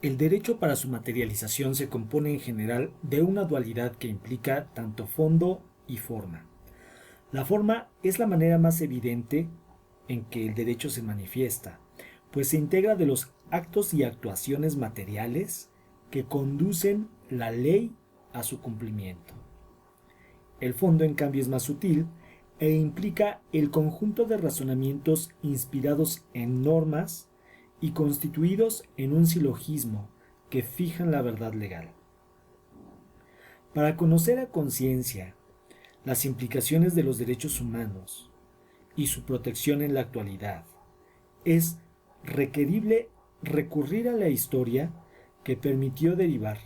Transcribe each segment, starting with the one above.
El derecho para su materialización se compone en general de una dualidad que implica tanto fondo y forma. La forma es la manera más evidente en que el derecho se manifiesta, pues se integra de los actos y actuaciones materiales que conducen la ley a su cumplimiento. El fondo, en cambio, es más sutil e implica el conjunto de razonamientos inspirados en normas y constituidos en un silogismo que fijan la verdad legal. Para conocer a conciencia las implicaciones de los derechos humanos y su protección en la actualidad, es requerible recurrir a la historia que permitió derivar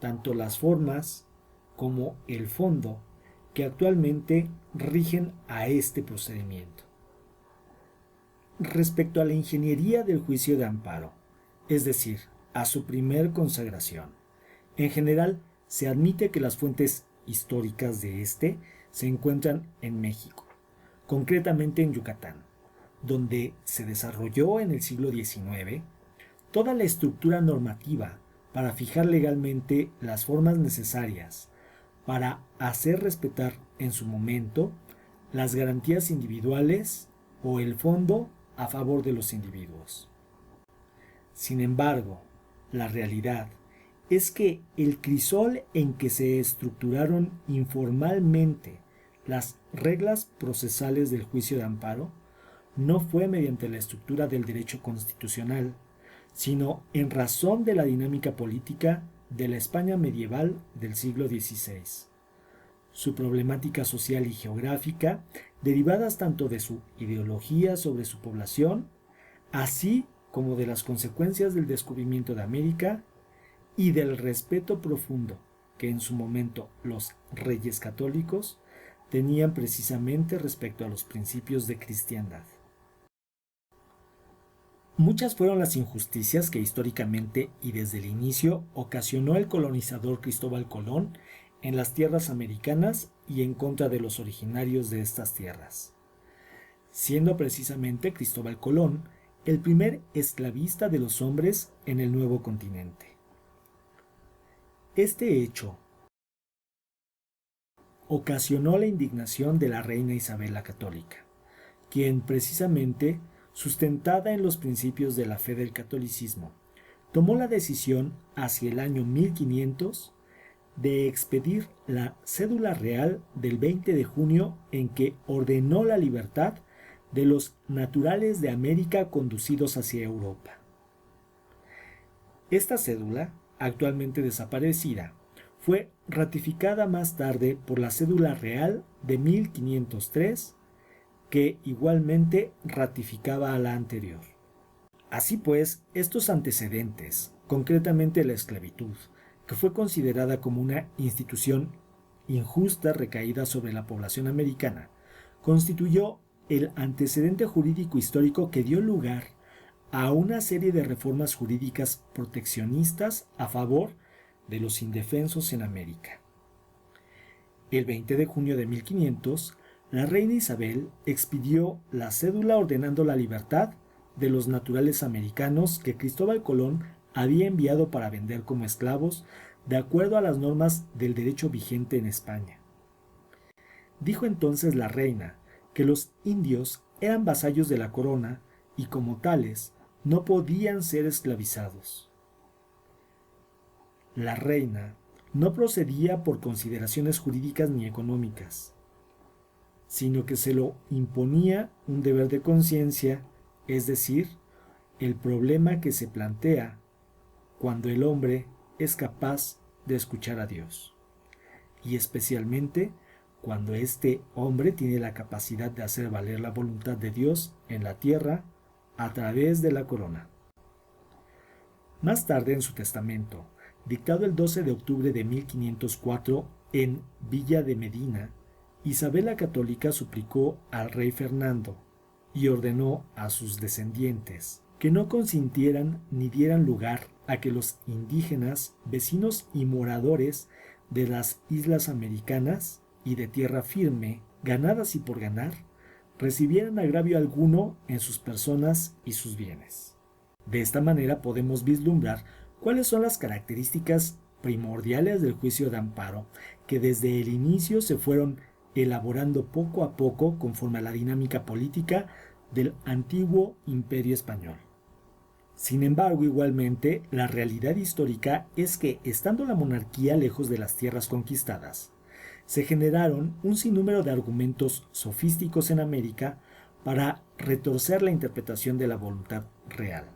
tanto las formas como el fondo que actualmente rigen a este procedimiento. Respecto a la ingeniería del juicio de amparo, es decir, a su primer consagración, en general se admite que las fuentes históricas de este se encuentran en México, concretamente en Yucatán, donde se desarrolló en el siglo XIX toda la estructura normativa para fijar legalmente las formas necesarias para hacer respetar en su momento las garantías individuales o el fondo a favor de los individuos. Sin embargo, la realidad es que el crisol en que se estructuraron informalmente las reglas procesales del juicio de amparo no fue mediante la estructura del derecho constitucional, sino en razón de la dinámica política de la España medieval del siglo XVI. Su problemática social y geográfica, derivadas tanto de su ideología sobre su población, así como de las consecuencias del descubrimiento de América y del respeto profundo que en su momento los reyes católicos tenían precisamente respecto a los principios de cristiandad. Muchas fueron las injusticias que históricamente y desde el inicio ocasionó el colonizador Cristóbal Colón en las tierras americanas y en contra de los originarios de estas tierras, siendo precisamente Cristóbal Colón el primer esclavista de los hombres en el nuevo continente. Este hecho ocasionó la indignación de la reina Isabel la Católica, quien precisamente, sustentada en los principios de la fe del catolicismo, tomó la decisión hacia el año 1500 de expedir la cédula real del 20 de junio en que ordenó la libertad de los naturales de América conducidos hacia Europa. Esta cédula, actualmente desaparecida, fue ratificada más tarde por la cédula real de 1503, que igualmente ratificaba a la anterior. Así pues, estos antecedentes, concretamente la esclavitud, que fue considerada como una institución injusta recaída sobre la población americana, constituyó el antecedente jurídico histórico que dio lugar a una serie de reformas jurídicas proteccionistas a favor de los indefensos en América. El 20 de junio de 1500, la reina Isabel expidió la cédula ordenando la libertad de los naturales americanos que Cristóbal Colón había enviado para vender como esclavos de acuerdo a las normas del derecho vigente en España. Dijo entonces la reina que los indios eran vasallos de la corona y como tales no podían ser esclavizados. La reina no procedía por consideraciones jurídicas ni económicas, sino que se lo imponía un deber de conciencia, es decir, el problema que se plantea cuando el hombre es capaz de escuchar a Dios, y especialmente cuando este hombre tiene la capacidad de hacer valer la voluntad de Dios en la tierra a través de la corona. Más tarde en su testamento, dictado el 12 de octubre de 1504 en Villa de Medina, Isabel la Católica suplicó al rey Fernando y ordenó a sus descendientes que no consintieran ni dieran lugar a que los indígenas, vecinos y moradores de las islas americanas y de tierra firme, ganadas y por ganar, recibieran agravio alguno en sus personas y sus bienes. De esta manera podemos vislumbrar ¿Cuáles son las características primordiales del juicio de amparo que desde el inicio se fueron elaborando poco a poco conforme a la dinámica política del antiguo Imperio Español? Sin embargo, igualmente, la realidad histórica es que, estando la monarquía lejos de las tierras conquistadas, se generaron un sinnúmero de argumentos sofísticos en América para retorcer la interpretación de la voluntad real,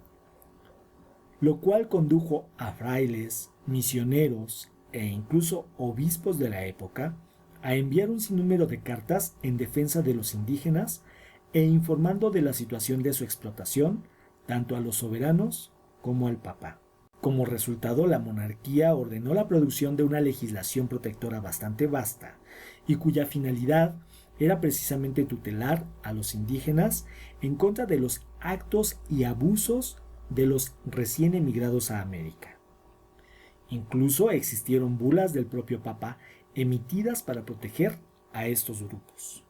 lo cual condujo a frailes, misioneros e incluso obispos de la época a enviar un sinnúmero de cartas en defensa de los indígenas e informando de la situación de su explotación tanto a los soberanos como al Papa. Como resultado, la monarquía ordenó la producción de una legislación protectora bastante vasta y cuya finalidad era precisamente tutelar a los indígenas en contra de los actos y abusos de los recién emigrados a América. Incluso existieron bulas del propio Papa emitidas para proteger a estos grupos.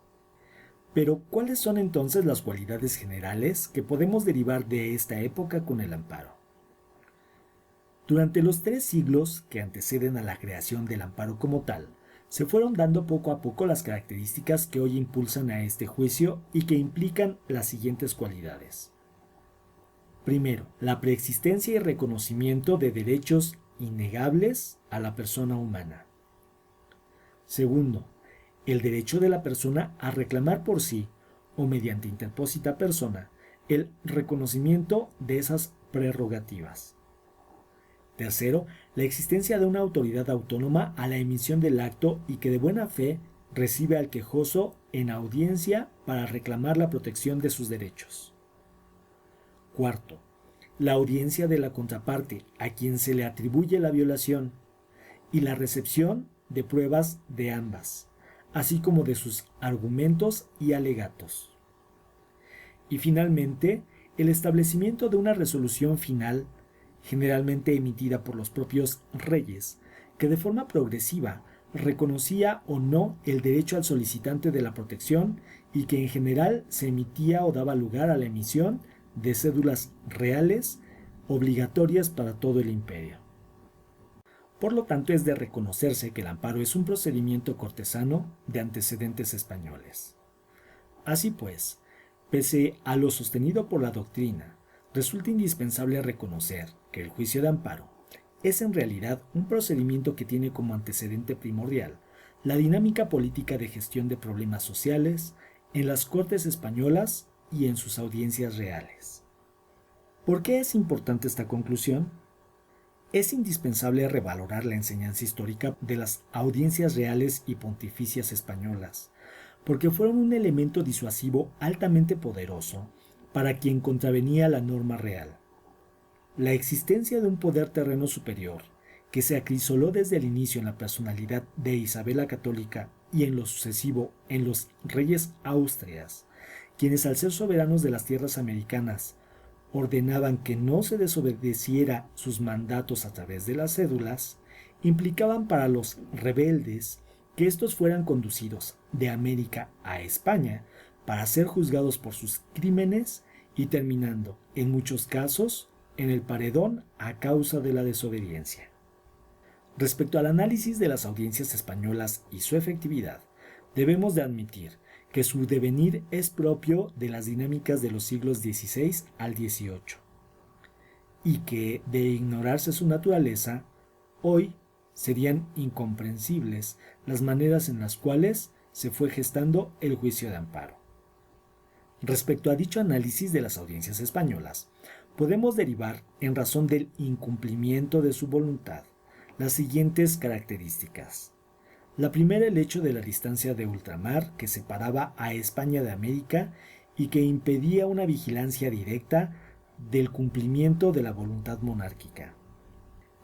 Pero, ¿cuáles son entonces las cualidades generales que podemos derivar de esta época con el amparo? Durante los 3 siglos que anteceden a la creación del amparo como tal, se fueron dando poco a poco las características que hoy impulsan a este juicio y que implican las siguientes cualidades. Primero, la preexistencia y reconocimiento de derechos innegables a la persona humana. Segundo, el derecho de la persona a reclamar por sí, o mediante interpósita persona, el reconocimiento de esas prerrogativas. Tercero, la existencia de una autoridad autónoma a la emisión del acto y que de buena fe recibe al quejoso en audiencia para reclamar la protección de sus derechos. Cuarto, la audiencia de la contraparte a quien se le atribuye la violación y la recepción de pruebas de ambas, así como de sus argumentos y alegatos. Y finalmente, el establecimiento de una resolución final, generalmente emitida por los propios reyes, que de forma progresiva reconocía o no el derecho al solicitante de la protección y que en general se emitía o daba lugar a la emisión de cédulas reales obligatorias para todo el imperio. Por lo tanto, es de reconocerse que el amparo es un procedimiento cortesano de antecedentes españoles. Así pues, pese a lo sostenido por la doctrina, resulta indispensable reconocer que el juicio de amparo es en realidad un procedimiento que tiene como antecedente primordial la dinámica política de gestión de problemas sociales en las Cortes españolas y en sus audiencias reales. ¿Por qué es importante esta conclusión? Es indispensable revalorar la enseñanza histórica de las audiencias reales y pontificias españolas, porque fueron un elemento disuasivo altamente poderoso para quien contravenía la norma real. La existencia de un poder terreno superior, que se acrisoló desde el inicio en la personalidad de Isabel la Católica y en lo sucesivo en los reyes austrias, quienes al ser soberanos de las tierras americanas ordenaban que no se desobedeciera sus mandatos a través de las cédulas, implicaban para los rebeldes que estos fueran conducidos de América a España para ser juzgados por sus crímenes y terminando, en muchos casos, en el paredón a causa de la desobediencia. Respecto al análisis de las audiencias españolas y su efectividad, debemos de admitir que su devenir es propio de las dinámicas de los siglos XVI al XVIII, y que, de ignorarse su naturaleza, hoy serían incomprensibles las maneras en las cuales se fue gestando el juicio de amparo. Respecto a dicho análisis de las audiencias españolas, podemos derivar, en razón del incumplimiento de su voluntad, las siguientes características. La primera, el hecho de la distancia de ultramar que separaba a España de América y que impedía una vigilancia directa del cumplimiento de la voluntad monárquica.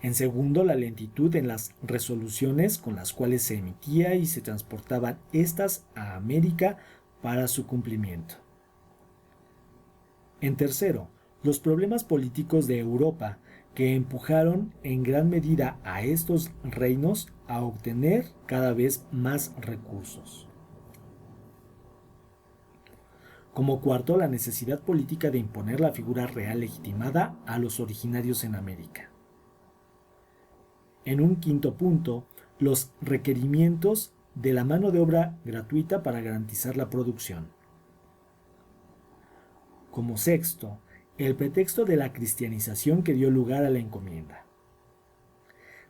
En segundo, la lentitud en las resoluciones con las cuales se emitía y se transportaban estas a América para su cumplimiento. En tercero, los problemas políticos de Europa que empujaron en gran medida a estos reinos a obtener cada vez más recursos. Como cuarto, la necesidad política de imponer la figura real legitimada a los originarios en América. En un quinto punto, los requerimientos de la mano de obra gratuita para garantizar la producción. Como sexto, el pretexto de la cristianización que dio lugar a la encomienda.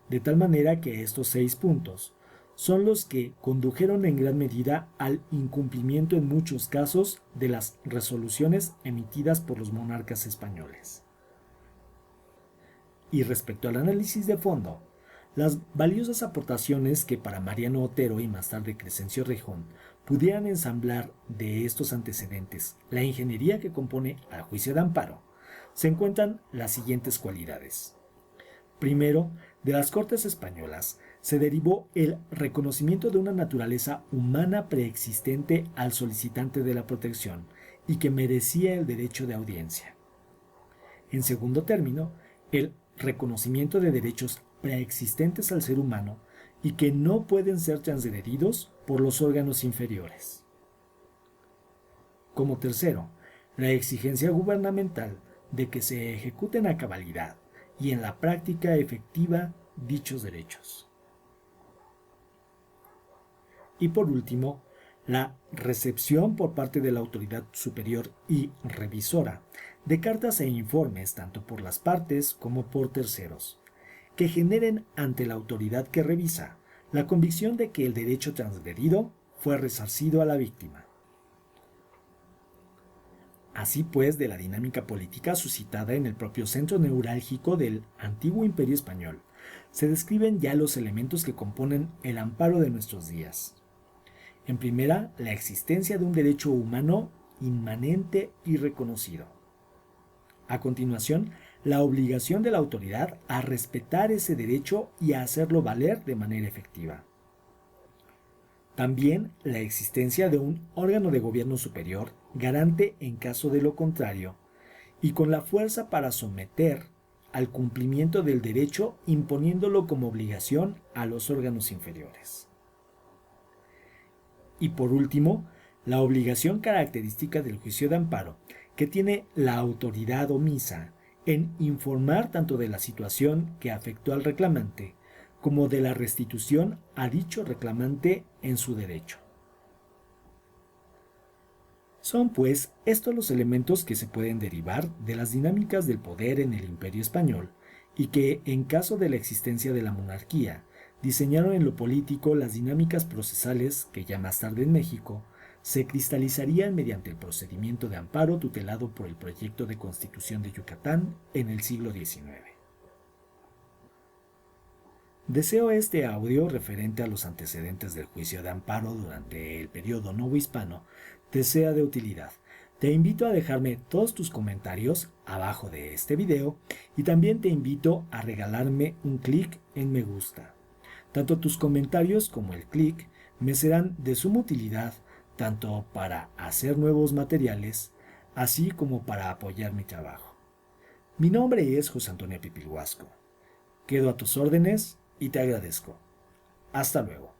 De tal manera que estos 6 puntos son los que condujeron en gran medida al incumplimiento en muchos casos de las resoluciones emitidas por los monarcas españoles. Y respecto al análisis de fondo, las valiosas aportaciones que para Mariano Otero y más tarde Crescencio Rejón pudieran ensamblar de estos antecedentes la ingeniería que compone al juicio de amparo, se encuentran las siguientes cualidades. Primero, de las Cortes españolas se derivó el reconocimiento de una naturaleza humana preexistente al solicitante de la protección y que merecía el derecho de audiencia. En segundo término, el reconocimiento de derechos preexistentes al ser humano y que no pueden ser transgredidos por los órganos inferiores. Como tercero, la exigencia gubernamental de que se ejecuten a cabalidad y en la práctica efectiva dichos derechos. Y por último, la recepción por parte de la autoridad superior y revisora de cartas e informes tanto por las partes como por terceros, que generen ante la autoridad que revisa la convicción de que el derecho transgredido fue resarcido a la víctima. Así pues, de la dinámica política suscitada en el propio centro neurálgico del antiguo Imperio Español, se describen ya los elementos que componen el amparo de nuestros días. En primera, la existencia de un derecho humano inmanente y reconocido. A continuación, la obligación de la autoridad a respetar ese derecho y a hacerlo valer de manera efectiva. También la existencia de un órgano de gobierno superior garante en caso de lo contrario y con la fuerza para someter al cumplimiento del derecho imponiéndolo como obligación a los órganos inferiores. Y por último, la obligación característica del juicio de amparo que tiene la autoridad omisa en informar tanto de la situación que afectó al reclamante como de la restitución a dicho reclamante en su derecho. Son pues estos los elementos que se pueden derivar de las dinámicas del poder en el Imperio Español y que, en caso de la existencia de la monarquía, diseñaron en lo político las dinámicas procesales que ya más tarde en México se cristalizarían mediante el procedimiento de amparo tutelado por el proyecto de Constitución de Yucatán en el siglo XIX. Deseo este audio referente a los antecedentes del juicio de amparo durante el periodo novohispano te sea de utilidad. Te invito a dejarme todos tus comentarios abajo de este video y también te invito a regalarme un clic en me gusta. Tanto tus comentarios como el clic me serán de suma utilidad tanto para hacer nuevos materiales, así como para apoyar mi trabajo. Mi nombre es José Antonio Pipilhuasco. Quedo a tus órdenes y te agradezco. Hasta luego.